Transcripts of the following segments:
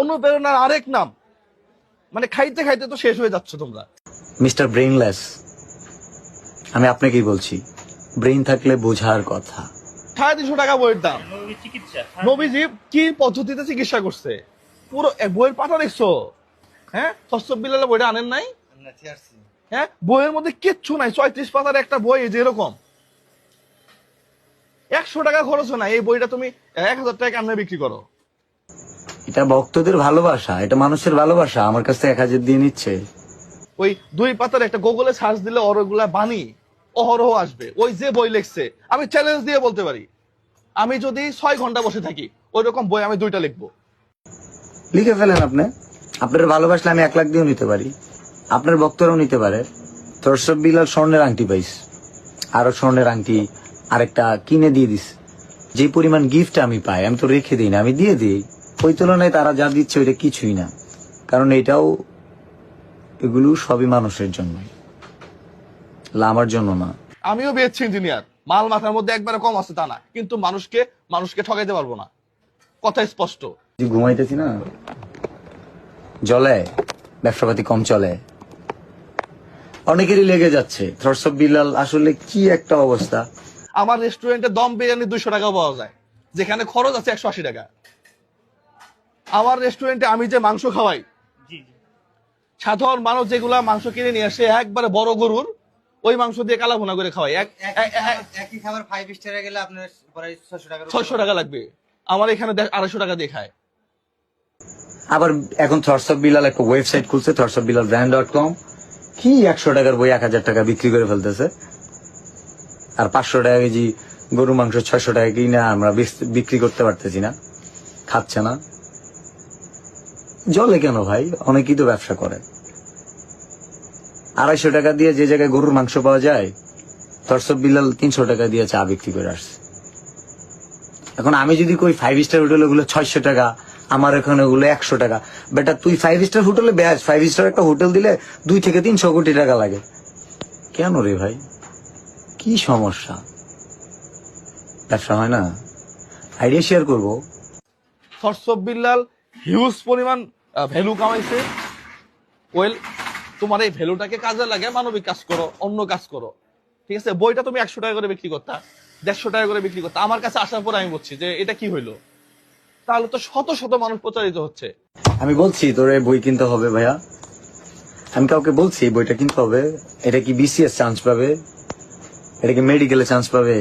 অনুপ্রেরণার আরেক নাম। মানে খাইতে খাইতে তো শেষ হয়ে যাচ্ছ তোমরা। মিস্টার ব্রেইনলেস, আমি আপনাকেই বলছি, ব্রেইন থাকলে বোঝার কথা। 350 টাকা বইয়ের দাম। নবীজি কি পদ্ধতিতে চিকিৎসা করছে? পুরো বইয়ের পাতা দেখছো? হ্যাঁ, তসব বিলালে বইটা আনেন নাই? হ্যাঁ, বইয়ের মধ্যে কিচ্ছু নাই। 34 পাতার একটা বই, যে এরকম 100 টাকা খরচ হয় না। এই বইটা তুমি 1000 টাকা কেমনে বিক্রি করো? এটা ভক্তদের ভালোবাসা, এটা মানুষের ভালোবাসা। আমার কাছ থেকে 1000 দিয়ে নিচ্ছে। ওই 2 পাতার একটা গুগলে সার্চ দিলে ওরগুলা বাণী অহরহ আসবে। ওই যে বই লিখছে, আমি চ্যালেঞ্জ দিয়ে বলতে পারি, আমি যদি 6 ঘন্টা বসে থাকি ওই রকম বই আমি 2টা লিখবো। লিখে ফেলেন আপনি। আপনার ভালোবাসলে আমি 1 লাখ দিয়েও নিতে পারি, আপনার ভক্তরাও নিতে পারে। তরসব বিলাল স্বর্ণের আংটি পাইস, আরো স্বর্ণের আংটি আরেকটা কিনে দিয়ে দিস। যে পরিমাণ গিফট আমি পাই আমি তো রেখে দিই না, আমি দিয়ে দিই। ওই তুলনায় তারা যা দিচ্ছে ওইটা কিছুই না, কারণ এগুলো সবই মানুষের জন্য, আমার জন্য না। আমিও বিএসসি ইঞ্জিনিয়ার, মাল মাথার মধ্যে একবারে কম আছে তা না, কিন্তু মানুষকে ঠকাইতে পারবো না, কথা স্পষ্ট। ঘুমাইতেছি না, জলে ব্যবসাপাতি কম চলে, অনেকেরই লেগে যাচ্ছে। থরসব বিলাল আসলে কি একটা অবস্থা। আমার রেস্টুরেন্টে দম বিরিয়ানি 200 টাকা পাওয়া যায়, যেখানে খরচ আছে 180 টাকা। আমার রেস্টুরেন্টে আমি যে মাংস খাওয়াই, সাধারণ মানুষ যেগুলা মাংস কিনে নিয়ে আসে একবারে বড় গরুর, ওই মাংস দিয়ে কালা ভুনা করে খাওয়াই। একই খাবার 5 স্টারে গেলে আপনার প্রায় 600 টাকা লাগবে, আমার এখানে 250 টাকা দিয়ে খায়। আবার এখন থরসব বিলাল একটা ওয়েবসাইট খুলছে, thorsofbilalbrand.com, কি 100 টাকার বই 1000 টাকা বিক্রি করে ফেলতেছে। আর 500 টাকা কেজি গরু মাংস 600 টাকা কিনা আমরা বিক্রি করতে পারতেছি না, খাচ্ছে না। জলে কেন ভাই? অনেকেই তো ব্যবসা করে। 250 টাকা দিয়ে যে জায়গায় গরুর মাংস পাওয়া যায়, থরসব বিলাল 300 টাকা দিয়ে চা বিক্রি করে আসছে। এখন আমি যদি কই 5 স্টার হোটেলে গুলো 600 টাকা, আমার এখানে ওগুলো 100 টাকা, বেটা তুই 5 স্টার হোটেলে ব্যাস 5 স্টার একটা হোটেল দিলে 2 থেকে 300 কোটি টাকা লাগে। কেন রে ভাই, কি সমস্যা? ব্যবসা হয় না? আইডিয়া শেয়ার করবো। থরসব বিল্লাল হিউজ পরিমাণ ভ্যালু কামাইছে। ওয়েল, তোমার এই ভ্যালুটাকে কাজে লাগে মানবিক কাজ করো, অন্য কাজ করো, ঠিক আছে? বইটা তুমি 100 টাকা করে বিক্রি করতা, 150 টাকা করে বিক্রি করতা। আমার কাছে আসার পর আমি বলছি যে এটা কি হইলো, তাহলে তো শত শত মানুষ প্রচারিত হচ্ছে। আমি বলছি তোর এই বই কিনতে হবে ভাইয়া, আমি কাউকে বলছি বইটা কিনতে হবে। এটা কি বিসিএস চান্স পাবে? এটা কি মেডিকেলে চান্স পাবে?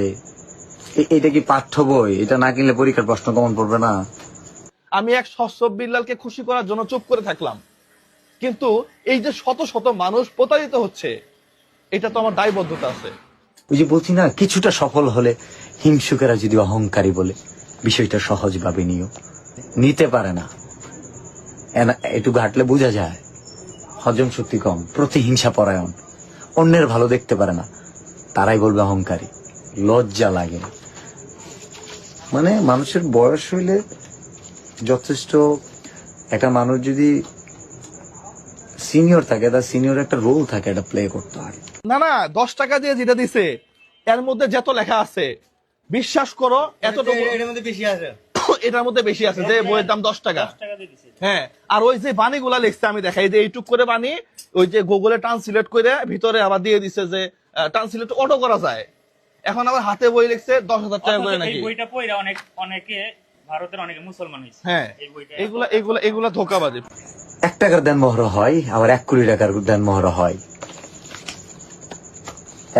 এটা কি পাঠ্য বই? এটা না কিনলে পরীক্ষার প্রশ্ন কমন পড়বে না। আমি এক থরসব বিল্লালকে খুশি করার জন্য চুপ করে থাকলাম, কিন্তু এই যে শত শত মানুষ প্রতারিত হচ্ছে, এটা তো আমার দায়বদ্ধতা আছে। ওই যে বলছি না, কিছুটা সফল হলে হিংসুকেরা যদি অহংকারী বলে, বিষয়টা সহজভাবে নিতে পারে না। একটু ঘাটলে বোঝা যায় হজম শক্তি কম, প্রতিহিংসা পরায়ণ, অন্যের ভালো দেখতে পারে না, তারাই বলবে অহংকারী। লজ্জা লাগে। মানে মানুষের বয়স হইলে যথেষ্ট, একটা মানুষ যদি সিনিয়র থাকে, তার সিনিয়র একটা রোল থাকে, এটা প্লে করতে হয়। না না, 10 টাকা দিয়ে যেটা দিছে এর মধ্যে যত লেখা আছে, বিশ্বাস করো এতটুকু এর মধ্যে বেশি আছে, এটার মধ্যে বেশি আছে। যে বইয়ের দাম 10 টাকা, হ্যাঁ। আর ওই যে বাণীগুলা লিখছে আমি দেখাই, যে এইটুক করে বাণী, ওই যে গুগলে ট্রান্সলেট করে ভিতরে আবার দিয়ে দিছে যে ট্রান্সলেট অটো করা যায়। এখন আবার হাতে বই লিখছে 10,000 টাকা করে নাকি। এই বইটা পড়া অনেকে ভারতের অনেকে মুসলমান হইছে। হ্যাঁ, এগুলা ধোঁকাবাজি। 1 টাকার দেন মহর হয়, আবার 1 কোটি টাকার দেন মহর হয়,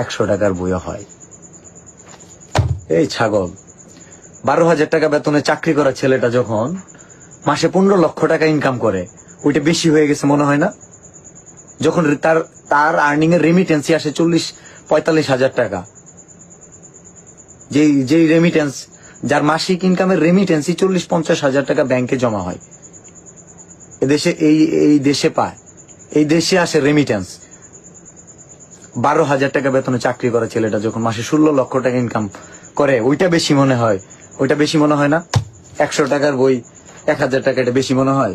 100 টাকার বইও হয়। এই ছাগল, 12,000 টাকা বেতনে চাকরি করা ছেলেটা যখন মাসে 15 লক্ষ টাকা ইনকাম করে, ওইটা বেশি হয়ে গেছে মনে হয় না? যখন তার আর্নিং এর রেমিটেন্সি আসে 40-45 হাজার টাকা, যেই রেমিটেন্স, যার মাসিক ইনকামের রেমিটেন্সি 40-50 হাজার টাকা ব্যাংকে জমা হয়, এদেশে এই দেশে পায়, এই দেশে আসে রেমিটেন্স। 12,000 টাকা বেতনে চাকরি করা ছেলেটা যখন মাসে 16 লক্ষ টাকা ইনকাম করে, ওইটা বেশি মনে হয়? ওইটা বেশি মনে হয় না? 100 টাকার বই 1,000 টাকা, এটা বেশি মনে হয়?